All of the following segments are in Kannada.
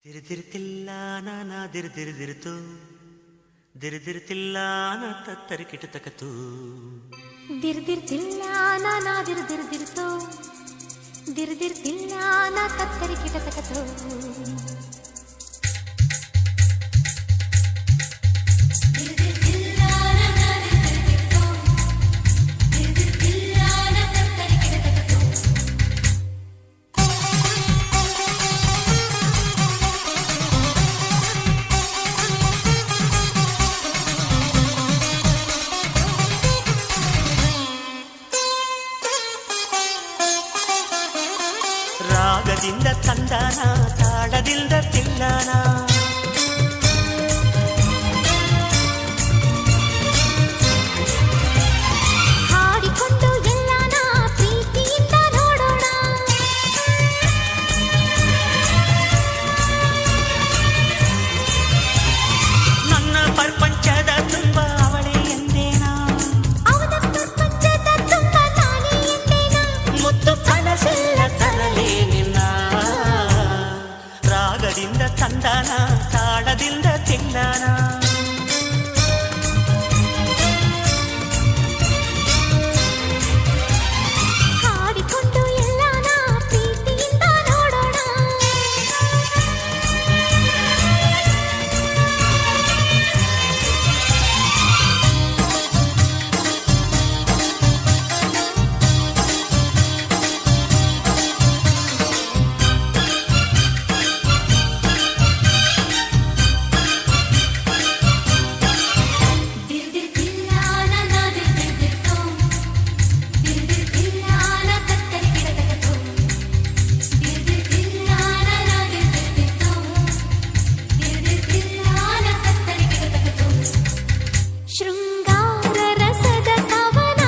ದಿರ್ದಿರ್ತಿಲ್ಲ ನಾನಾ ದಿರ್ದಿರ್ದಿರ್ತು ದಿರ್ದಿರ್ತಿಲ್ಲ ನಾ ತತ್ತರಿ ಕಿಟತಕತು ದಿರ್ದಿರ್ತಿಲ್ಲ ನಾನಾ ದಿರ್ದಿರ್ದಿರ್ತು ದಿರ್ದಿರ್ತಿಲ್ಲ ನಾ ತತ್ತರಿ ಕಿಟತಕತು ರಾಗದಿಂದ ತಂದಾನ ತಾಳದಿಂದ ತಿಲ್ಲಾನ ಹಾಡಿಕೊಂಡು ಎಲ್ಲಾನ ಪ್ರೀತಿಯಿಂದ ನೋಡೋಣ ನನ್ನ ಪ್ರಪಂಚದ ತುಂಬ ಅವಳೇ ಎಂದೇನಾ ಅವನ ಪ್ರಪಂಚದ ತುಂಬ ನಾನೇ ಎಂದೇನಾ ಮುತ್ತು ಕನಸೆಲ್ಲ ತರಲೇ ನಿನ್ನ ರಾಗದಿಂದ ತಂದಾನ ತಾಳದಿಂದ ತಿಲ್ಲಾನ ಹಾಡಿಕೊಂಡು ಎಲ್ಲಾನ ಪ್ರೀತಿಯಿಂದ ನೋಡೋಣ ಶೃಂಗಾರ ರಸದ ಕವನ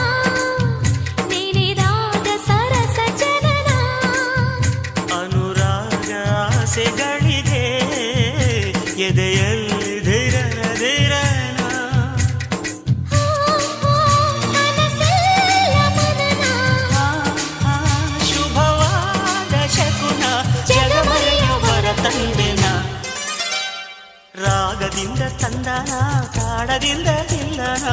ನೆನೆದಾದ ಸರಸ ಜನನ ಅನುರಾಗ ಆಸೆಗಳಿಗೆ ಎದೆಯಲ್ಲಿ ಧಿರನ ಧಿರನ ಕನಸೆಲ್ಲ ಮನನ ಶುಭವಾದ ಶಕುನ ಜಗಮರೆಯವರ ತಂದೆನ ರಾಗದಿಂದ ತಂದನ ತಾಳದಿಂದ ತಿಲ್ಲನ